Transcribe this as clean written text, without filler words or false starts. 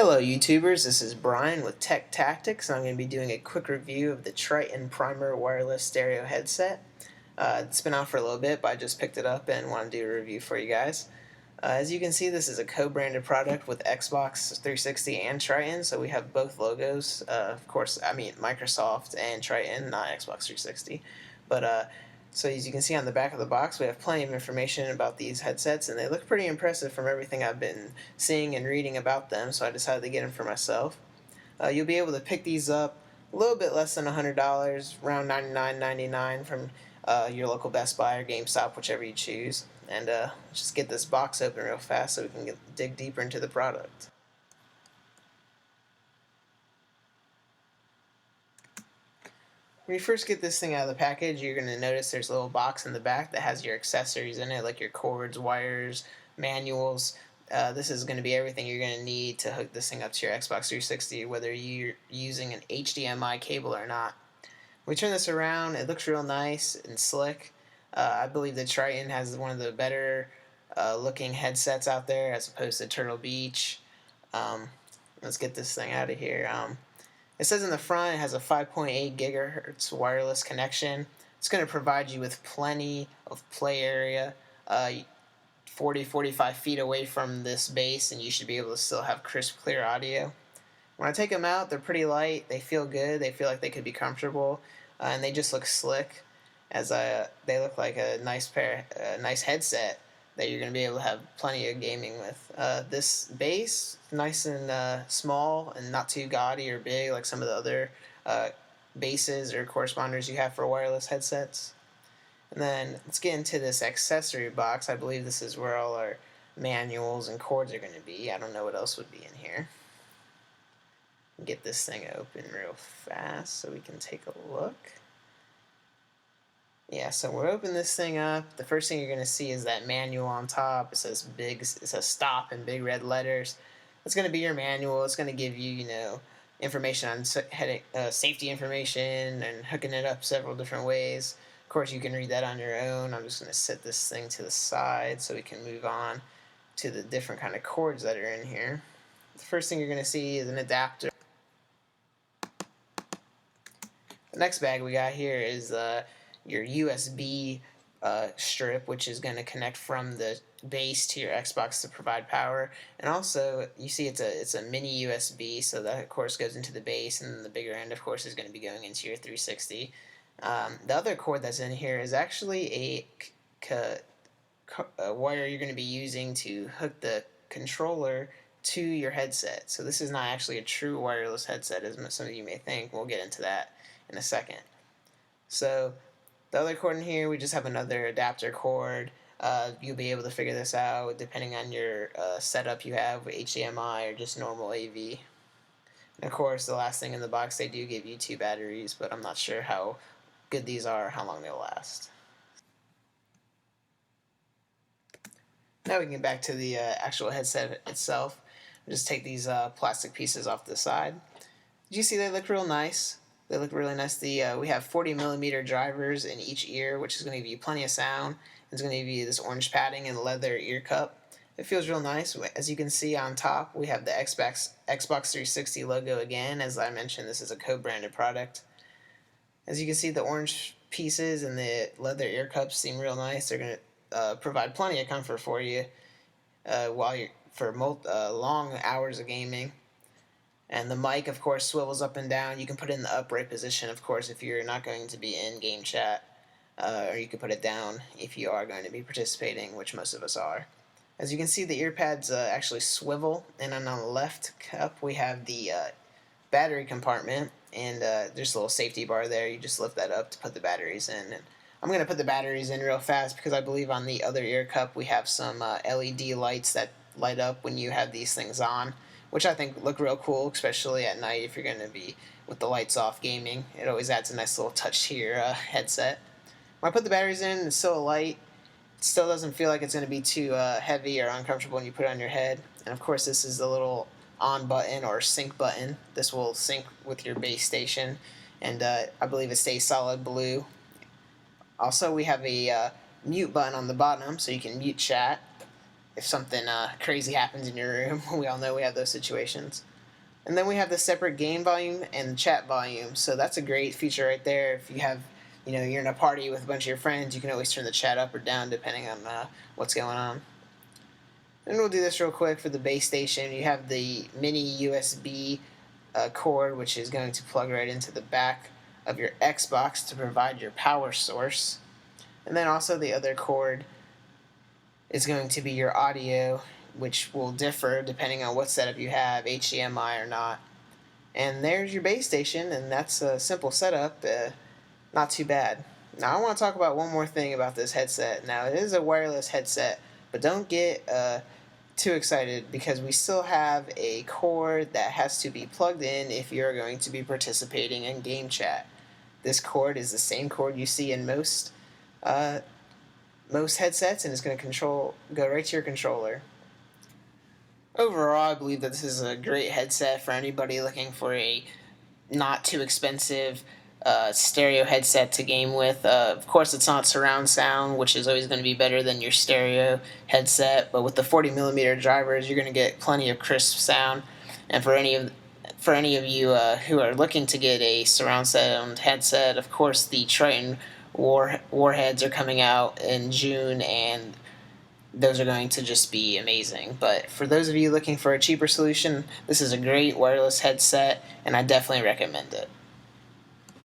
Hello YouTubers, this is Brian with Tech Tactics, and I'm going to be doing a quick review of the Tritton Primer wireless stereo headset. It's been out for a little bit, but I just picked it up and want to do a review for you guys. As you can see, this is a co-branded product with Xbox 360 and Tritton, so we have both logos. Of course, I mean Microsoft and Tritton, not Xbox 360. So as you can see on the back of the box, we have plenty of information about these headsets, and they look pretty impressive from everything I've been seeing and reading about them, so I decided to get them for myself. You'll be able to pick these up a little bit less than $100, around $99.99 from your local Best Buy or GameStop, whichever you choose. And let's just get this box open real fast so we can dig deeper into the product. When you first get this thing out of the package, you're going to notice there's a little box in the back that has your accessories in it, like your cords, wires, manuals. This is going to be everything you're going to need to hook this thing up to your Xbox 360, whether you're using an HDMI cable or not. When we turn this around, it looks real nice and slick. I believe the Tritton has one of the better looking headsets out there as opposed to Turtle Beach. Let's get this thing out of here. It says in the front it has a 5.8 gigahertz wireless connection. It's going to provide you with plenty of play area, 40-45 feet away from this base, and you should be able to still have crisp, clear audio. When I take them out, they're pretty light. They feel good. They feel like they could be comfortable, and they just look slick. As they look like a nice nice headset that you're going to be able to have plenty of gaming with. This base, nice and small and not too gaudy or big like some of the other bases or corresponders you have for wireless headsets. And then let's get into this accessory box. I believe this is where all our manuals and cords are going to be. I don't know what else would be in here. Get this thing open real fast so we can take a look. Yeah, so we'll open this thing up. The first thing you're going to see is that manual on top. It says stop in big red letters. It's going to be your manual. It's going to give you, information on safety information and hooking it up several different ways. Of course, you can read that on your own. I'm just going to set this thing to the side so we can move on to the different kind of cords that are in here. The first thing you're going to see is an adapter. The next bag we got here is your USB strip, which is going to connect from the base to your Xbox to provide power. And also, you see it's a mini USB, so that of course goes into the base, and then the bigger end of course is going to be going into your 360. The other cord that's in here is actually a wire you're going to be using to hook the controller to your headset. So this is not actually a true wireless headset, as some of you may think. We'll get into that in a second. So the other cord in here, we just have another adapter cord. You'll be able to figure this out depending on your setup you have with HDMI or just normal AV. And of course, the last thing in the box, they do give you 2 batteries, but I'm not sure how good these are or how long they'll last. Now we can get back to the actual headset itself. Just take these plastic pieces off the side. Did you see they look real nice? They look really nice. We have 40mm drivers in each ear, which is going to give you plenty of sound. It's going to give you this orange padding and leather ear cup. It feels real nice. As you can see on top, we have the Xbox 360 logo again. As I mentioned, this is a co-branded product. As you can see, the orange pieces and the leather ear cups seem real nice. They're going to provide plenty of comfort for you for long hours of gaming. And the mic, of course, swivels up and down. You can put it in the upright position, of course, if you're not going to be in game chat. Or you can put it down if you are going to be participating, which most of us are. As you can see, the ear pads actually swivel. And then on the left cup, we have the battery compartment. And there's a little safety bar there. You just lift that up to put the batteries in. And I'm going to put the batteries in real fast because I believe on the other ear cup we have some LED lights that light up when you have these things on, which I think look real cool, especially at night if you're going to be with the lights off gaming. It always adds a nice little touch to your headset. When I put the batteries in, it's still light. It still doesn't feel like it's going to be too heavy or uncomfortable when you put it on your head. And of course, this is the little on button or sync button. This will sync with your base station, and I believe it stays solid blue. Also, we have a mute button on the bottom, so you can mute chat if something crazy happens in your room. We all know we have those situations. And then we have the separate game volume and chat volume. So that's a great feature right there. If you have, you're in a party with a bunch of your friends, you can always turn the chat up or down depending on what's going on. And we'll do this real quick for the base station. You have the mini USB cord, which is going to plug right into the back of your Xbox to provide your power source. And then also the other cord is going to be your audio, which will differ depending on what setup you have, HDMI or not. And there's your base station, and that's a simple setup, not too bad. Now I want to talk about one more thing about this headset. Now it is a wireless headset, but don't get too excited because we still have a cord that has to be plugged in if you're going to be participating in game chat. This cord is the same cord you see in most headsets, and it's going to go right to your controller. Overall, I believe that this is a great headset for anybody looking for a not too expensive stereo headset to game with. Of course, it's not surround sound, which is always going to be better than your stereo headset, but with the 40mm drivers, you're going to get plenty of crisp sound. And for any of you who are looking to get a surround sound headset, of course, the Tritton Warheads are coming out in June, and those are going to just be amazing. But for those of you looking for a cheaper solution, this is a great wireless headset, and I definitely recommend it.